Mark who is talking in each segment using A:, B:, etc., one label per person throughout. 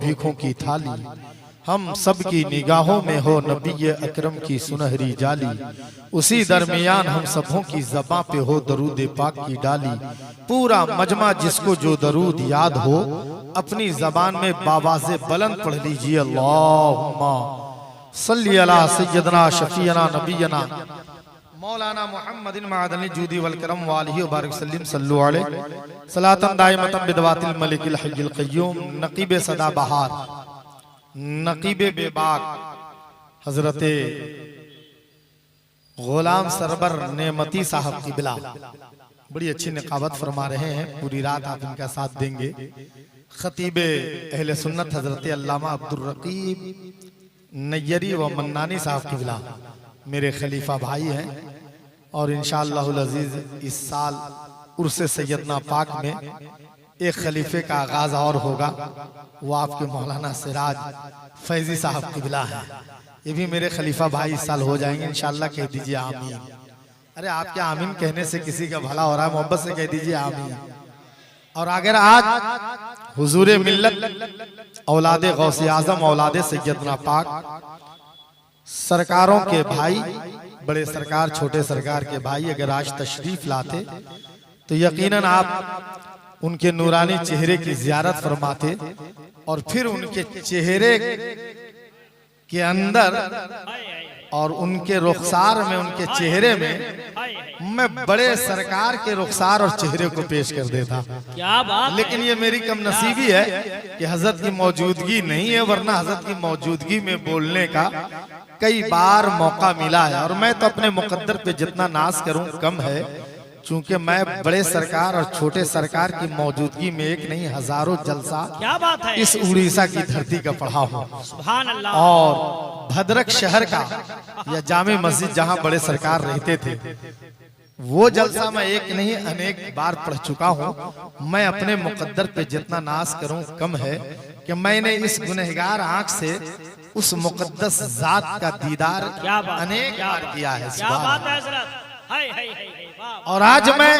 A: भीखों की थाली, हम सब की निगाहों में हो नबी अकरम की सुनहरी जाली, उसी दरमियान हम सबों की ज़बां पे हो दरूद पाक की डाली। पूरा मजमा जिसको जो दरूद याद हो अपनी ज़बान में बावाज़े बुलंद पढ़ लीजिए, अल्लाहुम्मा सल्ली अला सय्यदना शफीना नबीना मौलाना मुहम्मदिन मअदनी जूदी वल करम वालिहि व बारिक सल्लिम सल्लु अलैहि सलातन दाइमतन बिदवातिल मलिकिल हय्युल क़य्यूम। नक़ीब सदा बहार, नक़ीब बेबाक हजरते गुलाम सरवर नेमती साहब क़िबला बड़ी अच्छी निकाबत फरमा रहे हैं। पूरी रात आप इनका साथ देंगे। खतीब अहले सुन्नत हजरत अल्लामा अब्दुल रकीब नैयरी व मन्नानी साहब क़िबला मेरे खलीफा भाई हैं और इंशाअल्लाहुल अज़ीज़ इस साल उर्से सैयदना पाक में एक खलीफे का आगाज और होगा। वो आपके मौलाना सिराज फैजी साहब क़िबला है। ये भी मेरे खलीफा भाई इस साल हो जाएंगे इंशाअल्लाह। कह दीजिए आमीन। अरे आपके आमीन कहने से किसी का भला हो रहा है, मोहब्बत से कह दीजिए आमीन। और अगर आज हुजूरे मिल्लत औलादे गौसे आजम औलादे सैयदना पाक सरकारों के भाई, बड़े सरकार छोटे सरकार के भाई अगर आज तशरीफ लाते तो यकीनन आप उनके नूरानी चेहरे की जियारत फरमाते और फिर उनके चेहरे के अंदर और उनके रुखसार में, उनके चेहरे में मैं बड़े सरकार के रुखसार और चेहरे को पेश कर देता।
B: क्या बात।
A: लेकिन ये मेरी कम नसीबी है कि हजरत की मौजूदगी नहीं है, वरना हजरत की मौजूदगी में बोलने का कई बार मौका मिला है। और मैं तो अपने मुकद्दर पे जितना नाज करूं कम है, चूंकि मैं बड़े सरकार और छोटे सरकार की मौजूदगी में एक नहीं हजारों जलसा
B: क्या बात है
A: इस उड़ीसा की धरती का पढ़ा हूं।
B: सुभान अल्लाह।
A: और भद्रक शहर का या जामे मस्जिद जहां बड़े सरकार रहते थे वो जलसा मैं एक नहीं अनेक बार पढ़ चुका हूं। मैं अपने मुकद्दर पे जितना नाज करूं कम है कि मैंने इस गुनहगार आंख से उस मुकद्दस जात का दीदार अनेक बार किया है।
B: क्या बात है हजरत। हाय हाय हाय वाह।
A: और आज मैं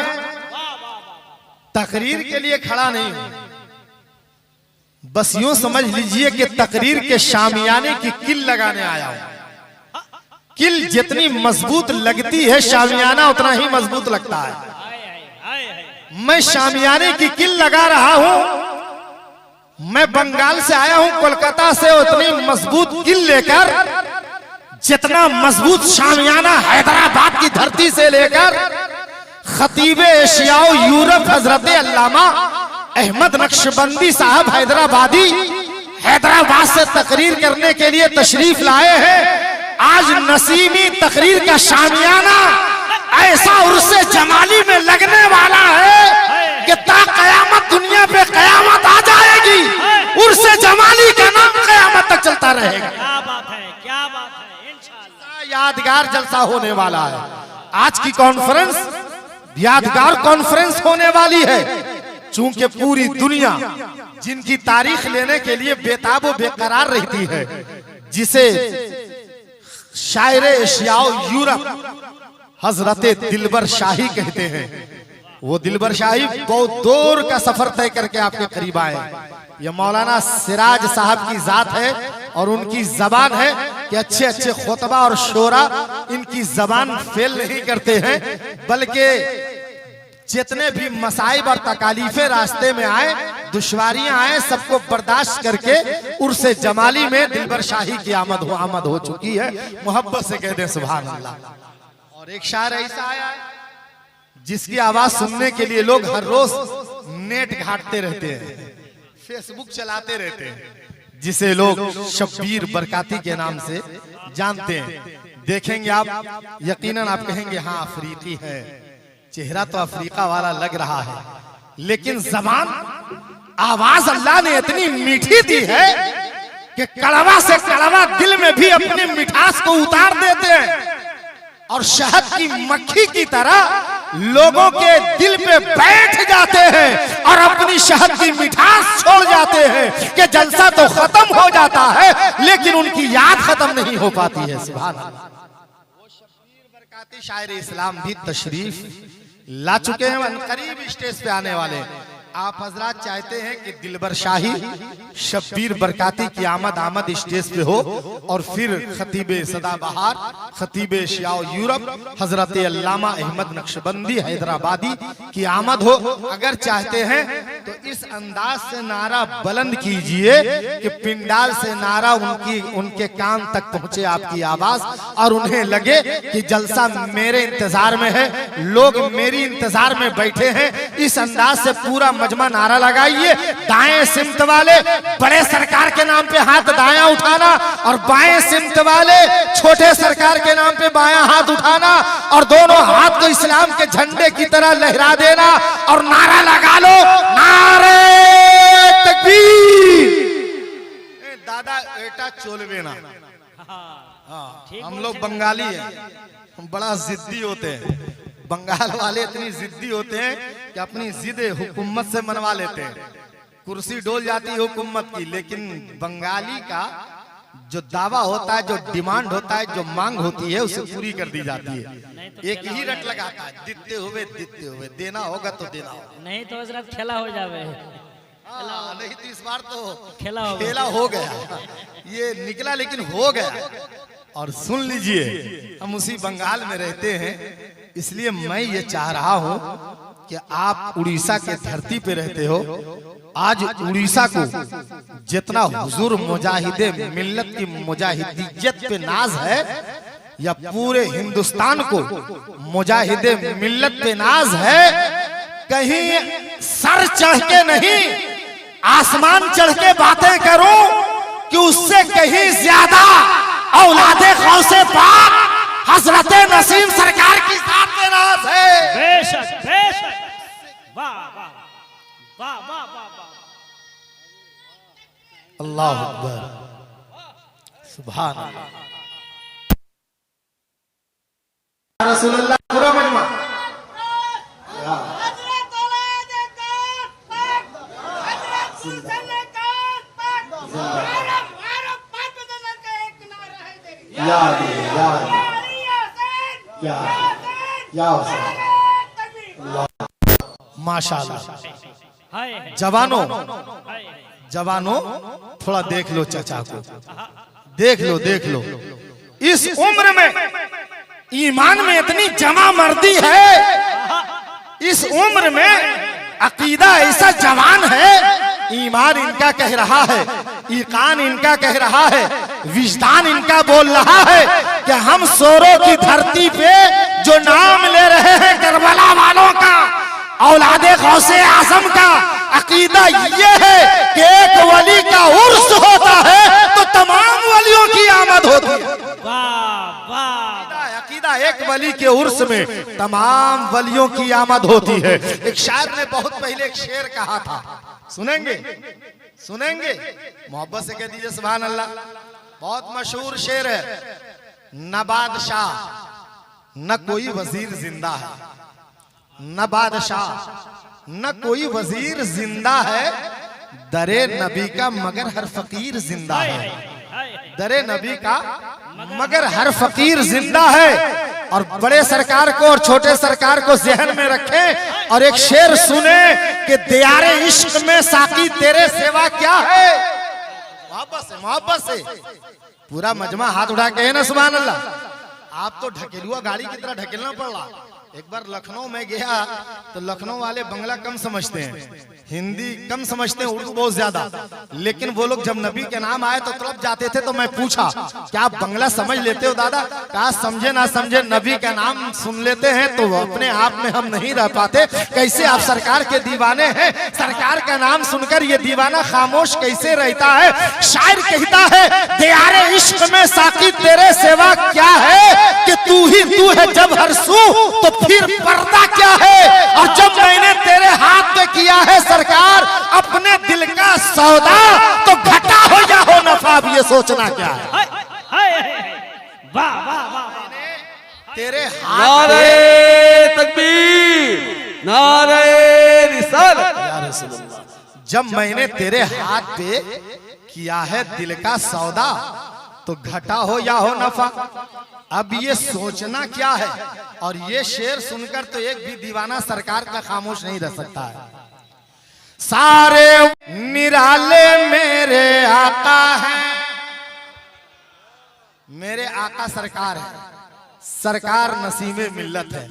A: तकरीर के लिए खड़ा नहीं हूं, बस यूं समझ लीजिए कि तकरीर के शामियाने की किल लगाने आया हूं। किल जितनी मजबूत लगती है शामियाना उतना ही मजबूत लगता है। मैं शामियाने की किल लगा रहा हूं। मैं बंगाल से आया हूं, कोलकाता से, उतनी मजबूत किल लेकर जितना मजबूत शामियाना हैदराबाद की धरती से लेकर खतीब एशिया यूरोप हजरत अल्लामा अहमद नक्शबंदी साहब हैदराबादी हैदराबाद से तकरीर करने के लिए तशरीफ लाए हैं। आज नसीमी तकरीर का शामियाना ऐसा उर्से जमाली में लगने वाला है कि ता कयामत दुनिया पे कयामत आ जाएगी, उर्से जमाली का नाम कयामत तक चलता रहेगा।
B: क्या बात है, क्या बात है। इंशाअल्लाह
A: यादगार जलसा होने वाला है। आज की कॉन्फ्रेंस यादगार कॉन्फ्रेंस होने वाली है, चूंकि पूरी दुनिया जिनकी तारीख लेने के लिए बेताब बेकरार रहती है, जिसे शायर एशिया यूरोप हजरत दिलबर शाही कहते हैं। वो दिलबर शाही बहुत दूर का सफर तय करके आपके करीब आए। ये मौलाना सिराज साहब की जात है और उनकी जबान है कि अच्छे अच्छे खुतबा और शोरा इनकी जबान फेल नहीं करते हैं, बल्कि जितने भी मसाइब और तकालीफे रास्ते में आए, दुश्वारियां आए, सबको बर्दाश्त करके उर्से जमाली में दिलबर शाही की आमद हो चुकी है। मोहब्बत से कह दें सुभान अल्लाह। और एक शायर ऐसा आया है जिसकी आवाज सुनने के लिए लोग हर रोज नेट घाटते रहते हैं, फेसबुक चलाते रहते हैं, जिसे लोग शब्बीर बरकाती के नाम से जानते हैं। देखेंगे आप, यकीनन आप कहेंगे हाँ अफ्रीकी है, चेहरा तो अफ्रीका वाला लग रहा है, लेकिन जबान आवाज अल्लाह ने इतनी मीठी दी है कि कड़वा से कड़वा दिल में भी अपनी मिठास को उतार देते हैं और शहद की मक्खी की तरह लोगों के दिल पे बैठ जाते हैं और अपनी शहद की मिठास छोड़ जाते हैं कि जलसा तो खत्म हो जाता है लेकिन उनकी याद खत्म नहीं हो पाती है। सुभान अल्लाह। वो शब्बीर बरकाती शायर इस्लाम भी तशरीफ ला चुके हैं, करीब स्टेज पे आने वाले। आप हजरात चाहते हैं कि दिलबर शाही शब्बीर बरकाती की आमद स्टेज पे हो और फिर खतीब सदाबहार खतीब शियाओ यूरोप हजरत अल्लामा अहमद नक्शबंदी हैदराबादी की आमद हो। अगर चाहते हैं तो इस अंदाज से नारा बुलंद कीजिए कि पिंडाल से नारा उनके कान तक पहुंचे आपकी आवाज और उन्हें लगे कि जलसा मेरे इंतजार में है, लोग मेरी इंतजार में बैठे हैं। इस अंदाज से पूरा मजमा नारा लगाइए। दाएं सिमत वाले बड़े सरकार के नाम पे हाथ दायां उठाना और बाएं सिमत वाले छोटे सरकार के नाम पे बायां हाथ उठाना और दोनों हाथ को इस्लाम के झंडे की तरह लहरा देना और नारा लगा लो, नारे तकबीर। दादा एटा चोलवे ना। हम लोग बंगाली हैं, हम बड़ा जिद्दी होते हैं। बंगाल वाले इतनी जिद्दी होते हैं कि अपनी जिद हुकूमत से मनवा लेते हैं। कुर्सी डोल जाती है हुकूमत की, लेकिन बंगाली का जो दावा होता है, जो डिमांड होता है, जो मांग होती है, उसे पूरी कर दी जाती है। एक ही रट लगाता है, दिखते हुए देना होगा तो देना होगा,
B: नहीं तो हजरत खेला हो जावे।
A: नहीं तो इस बार तो
B: खेला
A: हो गया। ये निकला लेकिन हो गया। और सुन लीजिए, हम उसी बंगाल में रहते हैं, इसलिए मैं ये चाह रहा हूं कि आप उड़ीसा के धरती पे रहते हो। आज उड़ीसा को जितना हुजूर मुजाहिदे मिल्लत की मुजाहिदियत पे नाज है, या पूरे हिंदुस्तान को मुजाहिदे मिल्लत पे नाज है, कहीं सर चढ़ के नहीं आसमान चढ़ के बातें करूं कि उससे कहीं ज्यादा औलादे गौसे पाक हजरत नसीम सरकार की साथ में नाज है।
B: बेशक बेशक, वाह वाह वाह वाह वाह वाह,
A: अल्लाह अकबर, सुभान अल्लाह। रसूलुल्लाह पूरा मजमा माशाअल्लाह। जवानों थोड़ा देख लो चाचा को, देख लो। इस उम्र में ईमान में इतनी जमा मर्दी है, इस उम्र में अकीदा ऐसा जवान है, ईमान इनका कह रहा है, ईकान इनका कह रहा है, विजदान इनका बोल रहा है कि हम सोरों की धरती पे जो नाम ले रहे हैं करबला वालों का, औलादे गौसे आजम का, अकीदा ये है कि एक वली का उर्स होता है तो तमाम वलियों की आमद होती है।
B: वाह वाह,
A: अकीदा एक वली के उर्स में तमाम वलियों की आमद होती है। एक शायर ने बहुत पहले एक शेर कहा था, सुनेंगे मोहब्बत से कह दीजिए सुभान अल्लाह। बहुत मशहूर शेर है, न बादशाह न कोई वजीर जिंदा है, न बादशाह न कोई वजीर जिंदा है, दरे नबी का मगर हर फकीर जिंदा है। दरे नबी का मगर हर फकीर जिंदा है। और बड़े सरकार को और छोटे सरकार को जहन में रखें और एक शेर सुने कि दियारे इश्क में साकी तेरे सेवा क्या है। मोहब्बत से पूरा मजमा हाथ उठा के है ना सुभान अल्लाह। आप तो ढकेलुआ गाड़ी की तरह ढकेलना पड़ रहा। एक बार लखनऊ में गया तो लखनऊ वाले बंगला कम समझते हैं, हिंदी कम समझते हैं, उर्दू बहुत ज्यादा। लेकिन वो लोग जब नबी के नाम आए तो तड़प जाते थे। तो मैं पूछा क्या आप बंगला समझ लेते हो दादा? कहा समझे ना समझे नबी का नाम सुन लेते हैं तो अपने आप में हम नहीं रह पाते। कैसे आप सरकार के दीवाने हैं? सरकार का नाम सुनकर ये दीवाना खामोश कैसे रहता है? शायर कहता है दियारे इश्क में साकी तेरे सेवा क्या है कि तू ही तू है जब हर सू तो फिर पर्दा क्या है। और जब मैंने तेरे हाथ पे किया है सरकार अपने दिल का सौदा तो घटा हो या हो नफा, अब ये सोचना क्या है।
B: वाह वाह वाह,
A: तेरे
C: नारे तकबीर, नारे रिसालत।
A: जब मैंने तेरे हाथ पे किया है दिल का सौदा तो घटा हो या हो नफा, अब ये सोचना क्या है। और ये शेर सुनकर तो एक भी दीवाना सरकार का खामोश नहीं रह सकता है। सारे निराले मेरे आका हैं, मेरे आका सरकार है, सरकार नसीमे मिल्लत है।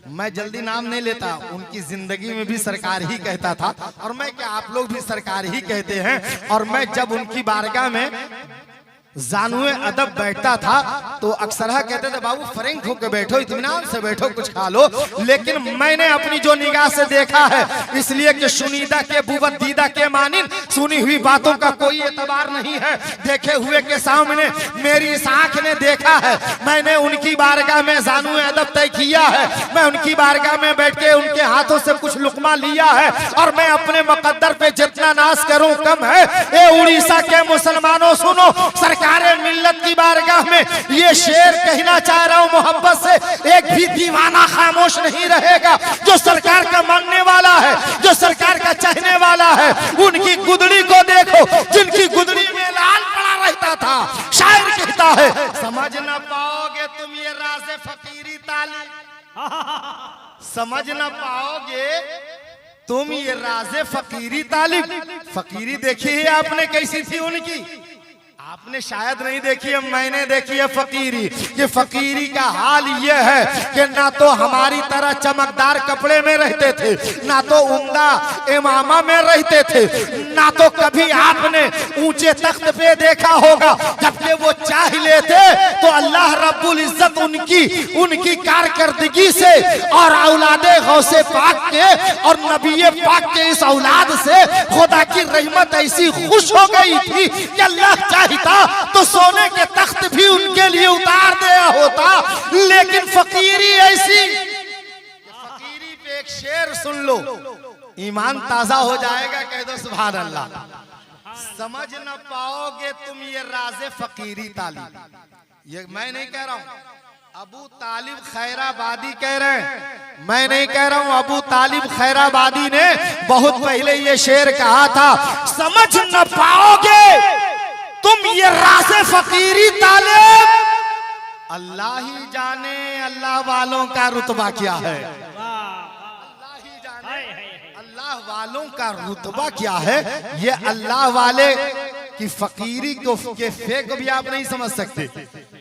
A: मैं जल्दी नाम नहीं लेता, उनकी जिंदगी में भी सरकार ही कहता था, और मैं क्या आप लोग भी सरकार ही कहते हैं। और मैं जब उनकी बारगाह में जानुए अदब बैठता था तो अक्सर कहते थे बाबू फ्रेंक होकर बैठो, इत्मीनान से बैठो, कुछ खा लो। लेकिन मैंने अपनी जो निगाह से देखा है, इसलिए कि सुनीदा के बुवत दीदा के मानिन सुनी हुई बातों का कोई एतबार नहीं है। देखे हुए के सामने मेरी इस आंख ने देखा है। मैंने उनकी बारगाह में जानुए अदब तय किया है, मैं उनकी बारगाह में बैठ के उनके हाथों से कुछ लुकमा लिया है। और मैं अपने मुकद्दर पे जितना नाज करूं कम है। ए उड़ीसा के मुसलमानों सुनो, सरकार मिल्लत की बारगाह में ये शेर कहना चाह रहा हूं मोहब्बत से, एक भी दीवाना खामोश नहीं रहेगा। जो सरकार का मानने वाला है, जो सरकार का चाहने वाला है, उनकी गुदड़ी को देखो, जिनकी गुदड़ी में लाल पड़ा रहता था। शायर कहता है समझ ना पाओगे तुम ये राज़े फकीरी तालीम, समझ ना पाओगे तुम ये राज़े फकीरी तालीम। फकीरी देखी है आपने कैसी थी उनकी, आपने शायद नहीं देखी है, मैंने देखी है फकीरी। कि फकीरी का हाल ये है कि ना तो हमारी तरह चमकदार कपड़े में रहते थे, ना तो उम्दा इमामा में रहते थे, ना तो कभी आपने ऊंचे तख्त पे देखा होगा। जबकि वो चाह लेते तो अल्लाह रब्बुल इज्जत उनकी कारकर्दगी से और औलादे गौसे पाक के और नबी पाक के इस औलाद से खुदा की रहमत ऐसी खुश हो गई थी कि अल्लाह चाहता तो सोने के तख्त भी उनके लिए उतार दिया होता। लेकिन फकीरी ऐसी, फकीरी पे एक शेर सुन लो, ईमान ताजा हो जाएगा, कह दो सुभान अल्लाह। समझ न पाओगे तुम ये राज़े फकीरी तालीम, ये मैं नहीं कह रहा हूं, अबू तालिब खैराबादी कह रहे हैं, मैं नहीं कह रहा हूं। अबू तालिब खैराबादी ने बहुत पहले ये शेर कहा था, समझ न पाओगे तुम ये राज़े फकीरी तालिब। अल्लाह ही जाने अल्लाह वालों का रुतबा क्या है, अल्लाह ही जाने अल्लाह वालों का रुतबा क्या है। ये अल्लाह वाले की फकीरी को के फेक भी आप नहीं समझ सकते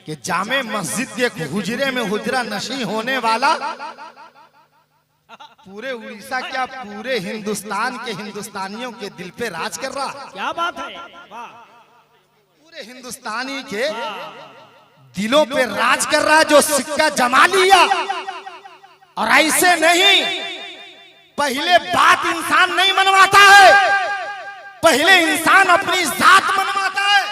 A: कि जामे मस्जिद के हुजरे में हुजरा नशी होने वाला पूरे उड़ीसा क्या पूरे हिंदुस्तान के हिंदुस्तानियों के दिल पे राज कर रहा।
B: क्या बात है,
A: पूरे हिंदुस्तानी के दिलों पे राज कर रहा, जो सिक्का जमा लिया। और ऐसे नहीं, पहले बात इंसान नहीं मनवाता है, पहले इंसान अपनी जात मनवाता है।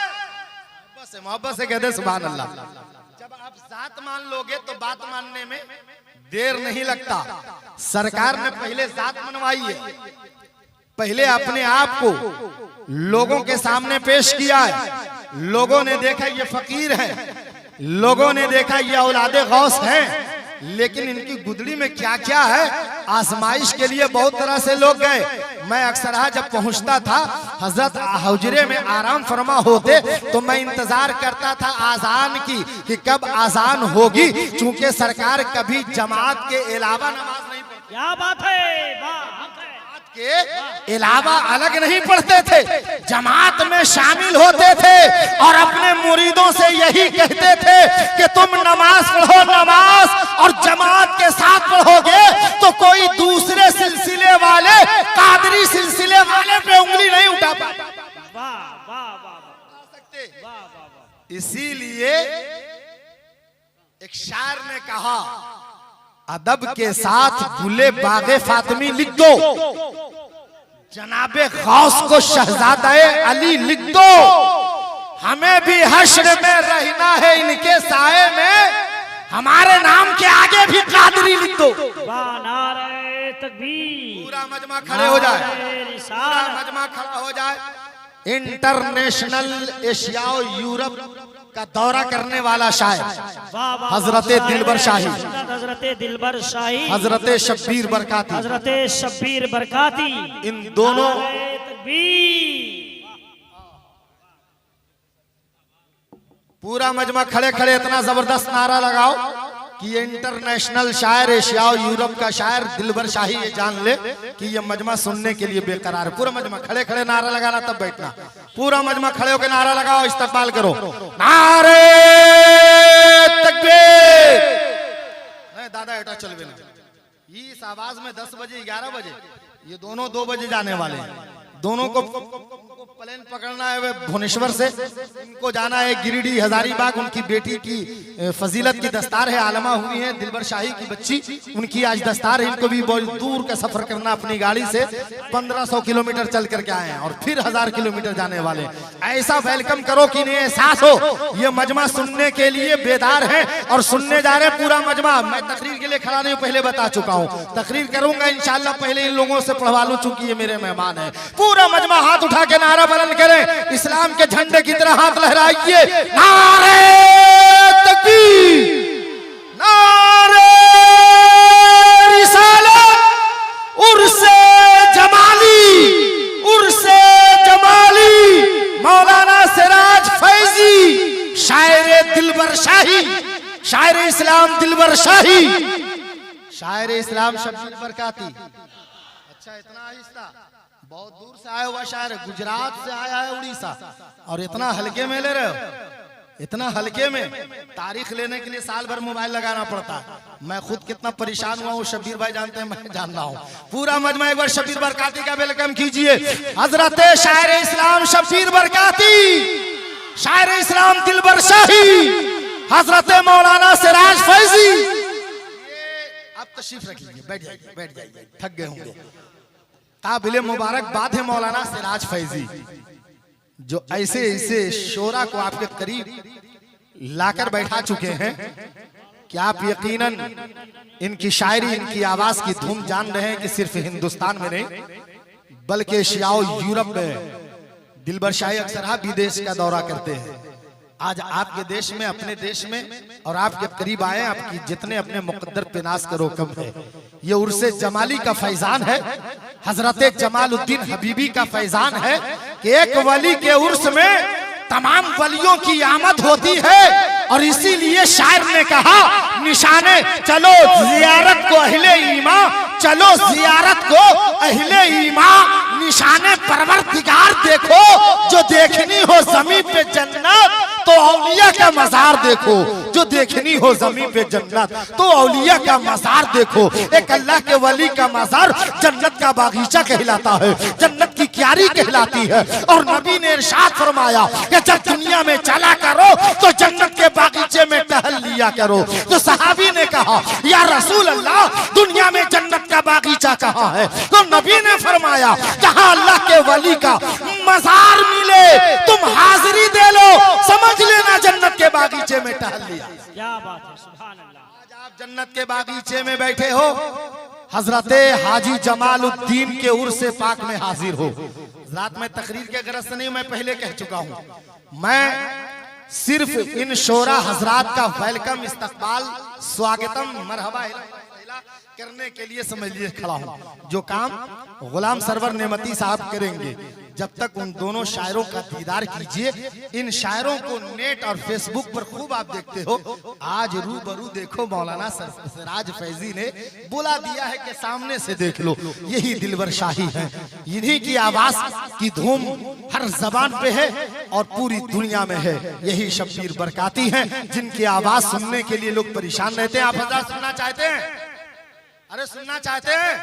A: मोहब्बत से कहते सुभान अल्लाह। जब आप जात मान लोगे तो बात मानने में देर नहीं लगता। सरकार ने पहले जात मनवाई है, पहले अपने आप को लोगों के सामने पेश किया है। लोगों ने देखा ये फकीर है, लोगों ने देखा ये औलादे गौस हैं, लेकिन इनकी गुदड़ी में क्या क्या है। आजमाइश के लिए बहुत तरह से लोग गए। मैं अक्सर जब पहुंचता था हजरत हुजरे में आराम फरमा होते तो मैं इंतजार करता था आजान की कि कब आजान होगी, चूंकि सरकार कभी जमात के अलावा नमाज नहीं पढ़ती।
B: क्या बात है, बात है।
A: के अलावा अलग नहीं पढ़ते थे, जमात में शामिल होते थे और अपने मुरीदों से यही कहते थे कि तुम नमाज पढ़ो, नमाज और जमात के साथ पढ़ोगे तो कोई दूसरे सिलसिले वाले कादरी सिलसिले वाले पे उंगली नहीं उठा सकते। इसीलिए एक शायर ने कहा, अदब के साथ गुले बागे फातिमी लिख दो, जनाबे गौस को शहजादे अली लिख दो, हमें भी हश्र में रहना है इनके साए में, हमारे नाम के आगे भी कादरी लिख दो।
B: नारे तकबीर।
A: पूरा मजमा खड़े हो जाए, पूरा मजमा खड़ा हो जाए। इंटरनेशनल एशिया यूरोप का दौरा करने वाला शायर हजरत दिलबर शाही,
B: हजरत दिलबर शाही,
A: हजरत शब्बीर बरकाती,
B: हजरत शब्बीर बरकाती,
A: इन दोनों पूरा मजमा खड़े खड़े इतना जबरदस्त नारा लगाओ कि ये इंटरनेशनल शायर, एशिया और यूरोप का शायर दिलबर शाही ये जान ले कि ये मजमा सुनने के लिए बेकरार है। पूरा मजमा खड़े खड़े नारा लगाना, तब बैठना। पूरा मजमा खड़े होकर नारा लगाओ, इस्तकबाल करो। नारे तकबीर। नहीं दादा एटा चलवे ना, इस आवाज में 10 बजे 11 बजे ये दोनों 2 बजे जाने वाले हैं। दोनों को प्लेन पकड़ना है भुवनेश्वर से, इनको जाना है गिरिडीह हजारीबाग। उनकी बेटी की फजीलत की दस्तार है, आलमा हुई है दिलबर शाही की बच्ची, उनकी आज दस्तार है। इनको भी बहुत दूर का सफर करना अपनी गाड़ी से, 1500 किलोमीटर चल करके आए हैं और फिर 1000 किलोमीटर जाने वाले। ऐसा वेलकम करो कि इन्हें एहसास हो ये मजमा सुनने के लिए बेदार है और सुनने जा रहे पूरा मजमा। मैं तकरीर के लिए खड़ा नहीं, पहले बता चुका हूँ, तकरीर करूंगा इंशाल्लाह। पहले इन लोगों से पढ़वा लूं, चूंकि ये मेरे मेहमान है। पूरा मजमा हाथ उठा के नारा बुलंद करें, इस्लाम के झंडे की तरह हाथ लहराइए। नारे तकबीर, नारे रिसालत, उर्से जमाली, उर्से जमाली, मौलाना सिराज फैजी, शायर दिलबर शाही, शायर इस्लाम दिलबर शाही, शायर इस्लाम शब्बीर बरकाती। अच्छा इतना आहिस्ता, बहुत दूर से आया हुआ शायर है, गुजरात से आया है, उड़ीसा, और इतना हल्के में ले रहे हो। इतना हल्के में तारीख लेने के लिए साल भर मोबाइल लगाना पड़ता है। मैं खुद कितना परेशान हुआ हूँ, शब्बीर भाई जानते हैं, मैं जान रहा हूँ। पूरा मजमा एक बार शब्बीर बरकाती का वेलकम कीजिए। हजरत शायर इस्लाम शब्बीर बरकाती, शायर इस्लाम दिलबर शाही, हजरत मौलाना सिराज फैजी। आप तशरीफ रखिए, बैठ जाइए, बैठ जाइए, थक गए होंगे। काबिले मुबारकबाद है मौलाना सिराज फैजी, जो ऐसे ऐसे शोरा को आपके करीब लाकर बैठा चुके हैं कि आप यकीनन इनकी शायरी, इनकी आवाज की धूम जान रहे हैं कि सिर्फ हिंदुस्तान में नहीं बल्कि एशिया और यूरोप में दिलबर शाही अक्सर विदेश का दौरा करते हैं। आज आपके देश में, अपने देश में और आपके करीब आए, आपकी जितने अपने मुकद्दर पे नाज करो कम है। ये उर्से जमाली का फैजान है, हजरत जमालुद्दीन हबीबी का फैजान है कि एक वली के उर्स में तमाम वलियों की आमद होती है। और इसीलिए शायर ने कहा, निशाने चलो जियारत को अहले ईमा, चलो जियारत को अहले ईमा, निशाने परवरदिगार देखो, जो देखनी हो जमीन पे जन्नत तो औलिया का मजार देखो, जो देखनी हो जमीन पे जन्नत तो औलिया का मजार देखो। एक अल्लाह के वली का मजार जन्नत का बागीचा कहलाता है, जन्नत की क्यारी कहलाती है। और नबी ने इरशाद फरमाया कि जब दुनिया में चला करो तो जन्नत के बागीचे में टहल लिया करो। तो सहाबी ने कहा, या रसूल अल्लाह, दुनिया में जन्नत का बागीचा कहाँ है? तो नबी ने फरमाया, जहाँ अल्लाह के वली का मजार मिले तुम हाजिरी दे लो, समझ लेना जन्नत के बागीचे में टहल लिया।
B: क्या बात है, सुभान अल्लाह।
A: आज आप जन्नत के बागीचे में बैठे हो, हजरते हाजी जमालुद्दीन के उर्से पाक में हाजिर हो। रात में तकरीर के गरज से नहीं, मैं पहले कह चुका हूं, मैं सिर्फ इन शोरा हजरात का वेलकम, इस्तकबाल, स्वागतम, मरहबा करने के लिए समझ लिए खड़ा हूं। जो काम गुलाम सरवर नेमती साहब करेंगे, जब तक उन दोनों शायरों का दीदार कीजिए। इन शायरों को नेट और फेसबुक पर खूब आप देखते हो। आज रूबरू देखो, मौलाना सिराज फैजी ने बुला दिया है कि सामने से देख लो। यही दिलबर शाही है, इन्हीं की आवाज की धूम हर जबान पे है और पूरी दुनिया में है। यही शब्बीर बरकाती हैं, जिनकी आवाज सुनने के लिए लोग परेशान रहते हैं। आप हजरात सुनना चाहते हैं? अरे सुनना चाहते हैं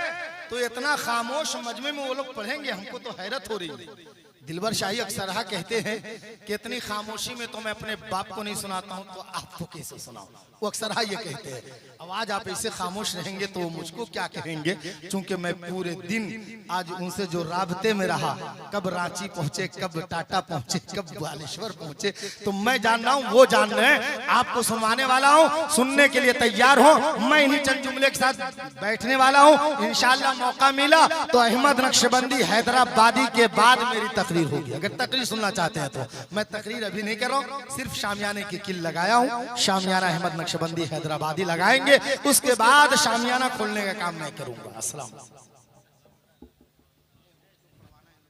A: तो इतना खामोश मजमे में वो लोग पढ़ेंगे, हमको तो हैरत हो रही है। दिलबर शाही अक्सर कहते हैं कि इतनी खामोशी में तो मैं अपने बाप को नहीं सुनाता हूं, तो आपको कैसे सुनाऊं? वो अक्सर ये कहते हैं। अब आज आप ऐसे खामोश रहेंगे तो मुझको क्या कहेंगे? चूंकि मैं पूरे दिन आज उनसे जो राबते में रहा, कब रांची पहुंचे, कब टाटा पहुंचे, कब बालेश्वर पहुंचे, तो मैं जान रहा हूं, वो जान रहे हैं। आपको सुनवाने वाला हूं, सुनने के लिए तैयार हो। मैं इन्हीं चंद जुमले के साथ बैठने वाला हूं। इंशाल्लाह मौका मिला तो अहमद नक्शबंदी हैदराबादी के बाद मेरी तकरीर होगी। अगर तकरीर सुनना चाहते हैं तो मैं तकरीर अभी नहीं कर रहा हूं, सिर्फ शामियाने की किल लगाया हूं। शामियाना अहमद नक्शबंदी हैदराबादी लगाएंगे, उसके बाद शामियाना खोलने का काम मैं करूंगा। अस्सलाम।